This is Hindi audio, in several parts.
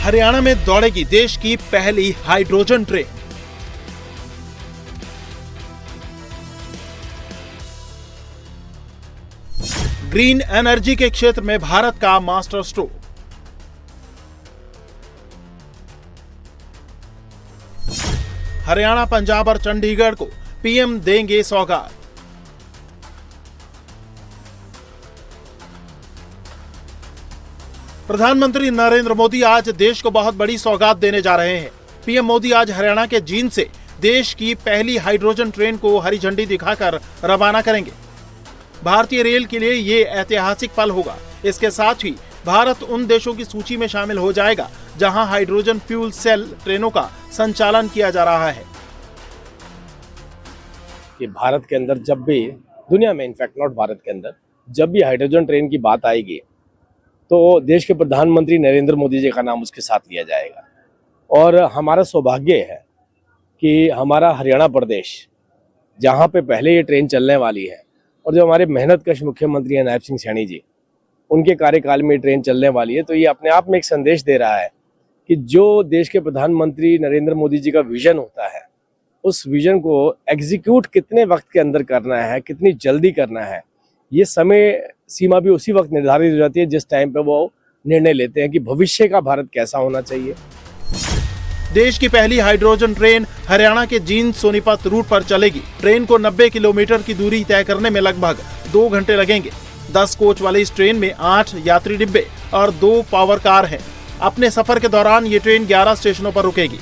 हरियाणा में दौड़ेगी देश की पहली हाइड्रोजन ट्रेन। ग्रीन एनर्जी के क्षेत्र में भारत का मास्टर स्ट्रोक। हरियाणा, पंजाब और चंडीगढ़ को पीएम देंगे सौगात। प्रधानमंत्री नरेंद्र मोदी आज देश को बहुत बड़ी सौगात देने जा रहे हैं। पीएम मोदी आज हरियाणा के जींद से देश की पहली हाइड्रोजन ट्रेन को हरी झंडी दिखाकर रवाना करेंगे। भारतीय रेल के लिए ये ऐतिहासिक पल होगा। इसके साथ ही भारत उन देशों की सूची में शामिल हो जाएगा जहां हाइड्रोजन फ्यूल सेल ट्रेनों का संचालन किया जा रहा है। कि भारत के अंदर जब भी, दुनिया में इनफैक्ट नॉट भारत के अंदर, जब भी हाइड्रोजन ट्रेन की बात आएगी तो देश के प्रधानमंत्री नरेंद्र मोदी जी का नाम उसके साथ लिया जाएगा। और हमारा सौभाग्य है कि हमारा हरियाणा प्रदेश, जहाँ पे पहले ये ट्रेन चलने वाली है, और जो हमारे मेहनतकश मुख्यमंत्री हैं नायब सिंह सैनी जी, उनके कार्यकाल में ट्रेन चलने वाली है, तो ये अपने आप में एक संदेश दे रहा है कि जो देश के प्रधानमंत्री नरेंद्र मोदी जी का विजन होता है, उस विजन को एग्जीक्यूट कितने वक्त के अंदर करना है, कितनी जल्दी करना है, ये समय सीमा भी उसी वक्त निर्धारित हो जाती है जिस टाइम पे वो निर्णय लेते हैं कि भविष्य का भारत कैसा होना चाहिए। देश की पहली हाइड्रोजन ट्रेन हरियाणा के जींद सोनीपत रूट पर चलेगी। ट्रेन को 90 किलोमीटर की दूरी तय करने में लगभग 2 घंटे लगेंगे। 10 कोच वाली इस ट्रेन में 8 यात्री डिब्बे और 2 पावर कार हैं। अपने सफर के दौरान ये ट्रेन 11 स्टेशनों पर रुकेगी।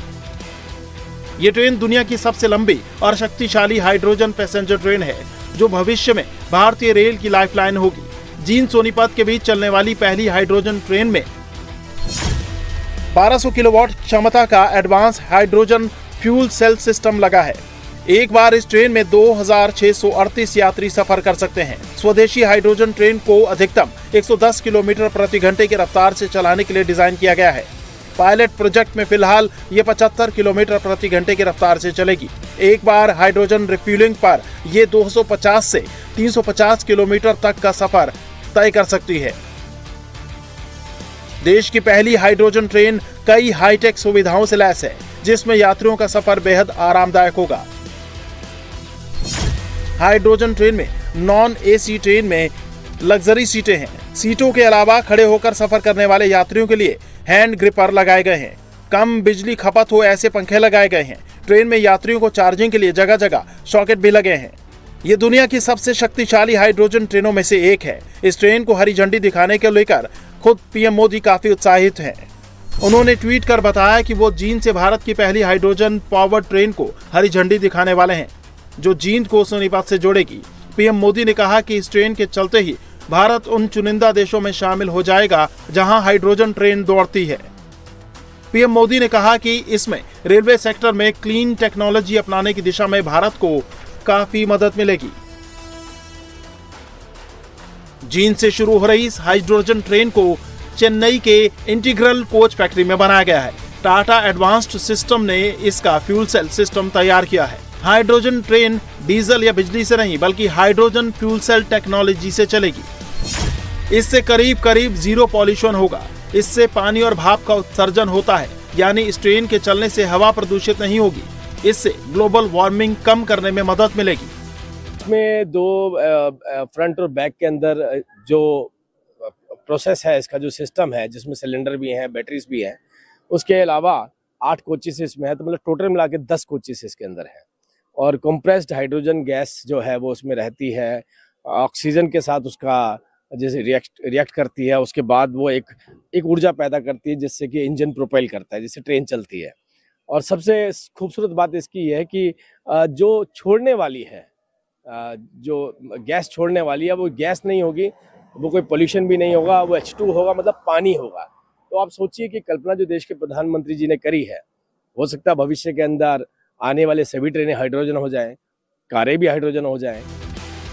ये ट्रेन दुनिया की सबसे लंबी और शक्तिशाली हाइड्रोजन पैसेंजर ट्रेन है, जो भविष्य में भारतीय रेल की लाइफलाइन होगी। जींद सोनीपत के बीच चलने वाली पहली हाइड्रोजन ट्रेन में 1200 किलोवाट क्षमता का advance hydrogen fuel cell system लगा है। एक बार इस ट्रेन में 2638 यात्री सफर कर सकते हैं। स्वदेशी हाइड्रोजन ट्रेन को अधिकतम 110 किलोमीटर प्रति घंटे की रफ्तार से चलाने के लिए डिजाइन किया गया है। पायलट प्रोजेक्ट में फिलहाल ये 75 किलोमीटर प्रति घंटे की रफ्तार से चलेगी। एक बार हाइड्रोजन रिफ्यूलिंग पर ये 250 से 350 किलोमीटर तक का सफर तय कर सकती है। देश की पहली हाइड्रोजन ट्रेन कई हाईटेक सुविधाओं से लैस है, जिसमें यात्रियों का सफर बेहद आरामदायक होगा। हाइड्रोजन ट्रेन में नॉन एसी ट्रेन में लग्जरी सीटें हैं। सीटों के अलावा खड़े होकर सफर करने वाले यात्रियों के लिए हैंड ग्रिपर लगाए गए हैं। कम बिजली खपत हो ऐसे पंखे लगाए गए हैं। ट्रेन में यात्रियों को चार्जिंग के लिए जगह जगह सॉकेट भी लगे हैं। ये दुनिया की सबसे शक्तिशाली हाइड्रोजन ट्रेनों में से एक है। इस ट्रेन को हरी झंडी दिखाने को लेकर खुद पीएम मोदी काफी उत्साहित हैं। उन्होंने ट्वीट कर बताया कि वो जींद से भारत की पहली हाइड्रोजन पावर्ड ट्रेन को हरी झंडी दिखाने वाले हैं, जो जींद को सोनीपत से जोड़ेगी। पीएम मोदी ने कहा कि इस ट्रेन के चलते ही भारत उन चुनिंदा देशों में शामिल हो जाएगा जहां हाइड्रोजन ट्रेन दौड़ती है। पीएम मोदी ने कहा कि इसमें रेलवे सेक्टर में क्लीन टेक्नोलॉजी अपनाने की दिशा में भारत को काफी मदद मिलेगी। जींद से शुरू हो रही इस हाइड्रोजन ट्रेन को चेन्नई के इंटीग्रल कोच फैक्ट्री में बनाया गया है। टाटा एडवांस्ड सिस्टम ने इसका फ्यूल सेल सिस्टम तैयार किया है। हाइड्रोजन ट्रेन डीजल या बिजली से नहीं, बल्कि हाइड्रोजन फ्यूल सेल टेक्नोलॉजी से चलेगी। इससे करीब जीरो पॉल्यूशन होगा। इससे पानी और भाप का उत्सर्जन होता है, यानी इस ट्रेन के चलने से हवा प्रदूषित नहीं होगी। इससे ग्लोबल वार्मिंग कम करने में मदद मिलेगी। इसमें 2 फ्रंट और बैक के अंदर जो प्रोसेस है, इसका जो सिस्टम है, जिसमें सिलेंडर भी हैं, बैटरीज भी हैं, उसके अलावा 8 कोचेस इसमें है, तो मतलब टोटल मिला के 10 कोचेस इसके अंदर है। और कंप्रेस्ड हाइड्रोजन गैस जो है वो उसमें रहती है, ऑक्सीजन के साथ उसका जैसे रिएक्ट करती है, उसके बाद वो एक ऊर्जा पैदा करती है जिससे कि इंजन प्रोपेल करता है, जिससे ट्रेन चलती है। और सबसे खूबसूरत बात इसकी है कि जो छोड़ने वाली है, जो गैस छोड़ने वाली है, वो गैस नहीं होगी, वो कोई पोल्यूशन भी नहीं होगा, वो H2 होगा, मतलब पानी होगा। तो आप सोचिए कि कल्पना जो देश के प्रधानमंत्री जी ने करी है, हो सकता है भविष्य के अंदर आने वाले सभी ट्रेनें हाइड्रोजन हो जाएं, कारें भी हाइड्रोजन हो जाएं।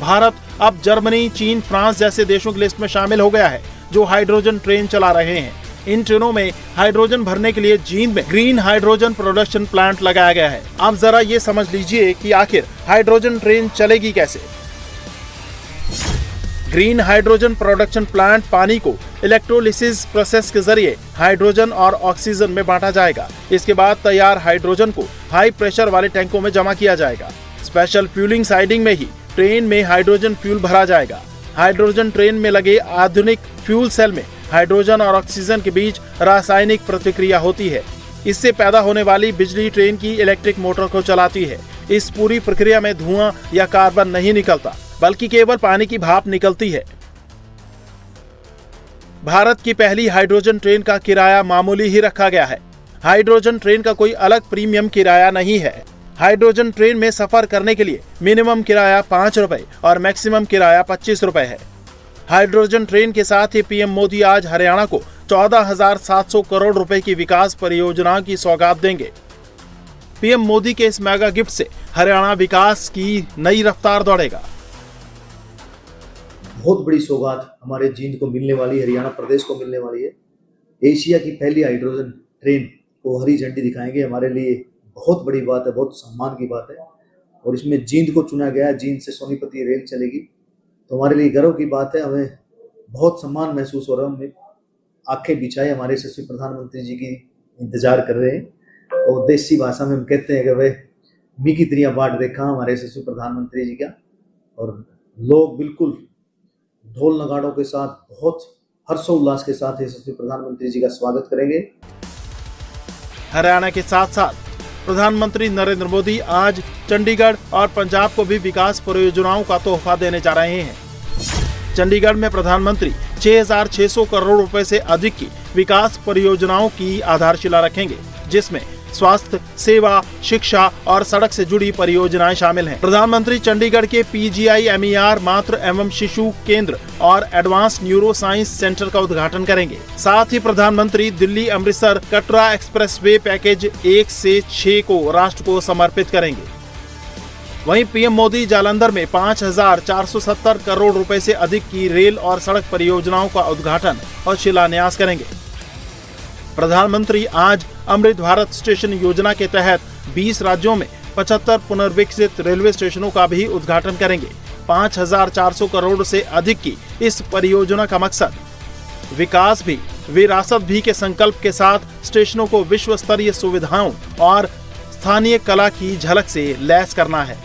भारत अब जर्मनी, चीन, फ्रांस जैसे देशों की लिस्ट में शामिल हो गया है जो हाइड्रोजन ट्रेन चला रहे हैं। इन ट्रेनों में हाइड्रोजन भरने के लिए जींद में ग्रीन हाइड्रोजन प्रोडक्शन प्लांट लगाया गया है। अब जरा ये समझ लीजिए कि आखिर हाइड्रोजन ट्रेन चलेगी कैसे। ग्रीन हाइड्रोजन प्रोडक्शन प्लांट पानी को इलेक्ट्रोलिसिस प्रोसेस के जरिए हाइड्रोजन और ऑक्सीजन में बांटा जाएगा। इसके बाद तैयार हाइड्रोजन को हाई प्रेशर वाले टैंकों में जमा किया जाएगा। स्पेशल फ्यूलिंग साइडिंग में ही ट्रेन में हाइड्रोजन फ्यूल भरा जाएगा। हाइड्रोजन ट्रेन में लगे आधुनिक फ्यूल सेल में हाइड्रोजन और ऑक्सीजन के बीच रासायनिक प्रतिक्रिया होती है। इससे पैदा होने वाली बिजली ट्रेन की इलेक्ट्रिक मोटर को चलाती है। इस पूरी प्रक्रिया में धुआं या कार्बन नहीं निकलता, बल्कि केवल पानी की भाप निकलती है। भारत की पहली हाइड्रोजन ट्रेन का किराया मामूली ही रखा गया है। हाइड्रोजन ट्रेन का कोई अलग प्रीमियम किराया नहीं है। हाइड्रोजन ट्रेन में सफर करने के लिए मिनिमम किराया 5 रुपए और मैक्सिमम किराया 25 रुपए है। हाइड्रोजन ट्रेन के साथ ही पीएम मोदी आज हरियाणा को 14,700 करोड़ रुपए की विकास परियोजनाओं की सौगात देंगे। पीएम मोदी के इस मेगा गिफ्ट से हरियाणा विकास की नई रफ्तार दौड़ेगा। बहुत बड़ी सौगात हमारे जींद को मिलने वाली, हरियाणा प्रदेश को मिलने वाली है। एशिया की पहली हाइड्रोजन ट्रेन को हरी झंडी दिखाएंगे, हमारे लिए बहुत बड़ी बात है, बहुत सम्मान की बात है। और इसमें जींद को चुना गया है, जींद से सोनीपत रेल चलेगी, तो हमारे लिए गर्व की बात है। हमें बहुत सम्मान महसूस हो रहा है। हमने आंखें बिछाई, हमारे यशस्वी प्रधानमंत्री जी की इंतजार कर रहे हैं। और देसी भाषा में हम कहते हैं कि वह मी की तरिया बाट देखा हमारे यशस्वी प्रधानमंत्री जी का। और लोग बिल्कुल ढोल नगाड़ों के साथ बहुत हर्षोल्लास के साथ यशस्वी प्रधानमंत्री जी का स्वागत करेंगे। हरियाणा के साथ साथ प्रधानमंत्री नरेंद्र मोदी आज चंडीगढ़ और पंजाब को भी विकास परियोजनाओं का तोहफा देने जा रहे हैं। चंडीगढ़ में प्रधानमंत्री 6,600 करोड़ रुपए से अधिक की विकास परियोजनाओं की आधारशिला रखेंगे, जिसमें स्वास्थ्य, सेवा, शिक्षा और सड़क से जुड़ी परियोजनाएं शामिल हैं। प्रधानमंत्री चंडीगढ़ के PGI-MER मातृ एवं शिशु केंद्र और एडवांस न्यूरो साइंस सेंटर का उद्घाटन करेंगे। साथ ही प्रधानमंत्री दिल्ली अमृतसर कटरा एक्सप्रेसवे पैकेज 1 से 6 को राष्ट्र को समर्पित करेंगे। वहीं पीएम मोदी जालंधर में 5,470 करोड़ रुपए से अधिक की रेल और सड़क परियोजनाओं का उद्घाटन और शिलान्यास करेंगे। प्रधानमंत्री आज अमृत भारत स्टेशन योजना के तहत 20 राज्यों में 75 पुनर्विकसित रेलवे स्टेशनों का भी उद्घाटन करेंगे। 5,400 करोड़ से अधिक की इस परियोजना का मकसद विकास भी विरासत भी के संकल्प के साथ स्टेशनों को विश्व स्तरीय सुविधाओं और स्थानीय कला की झलक से लैस करना है।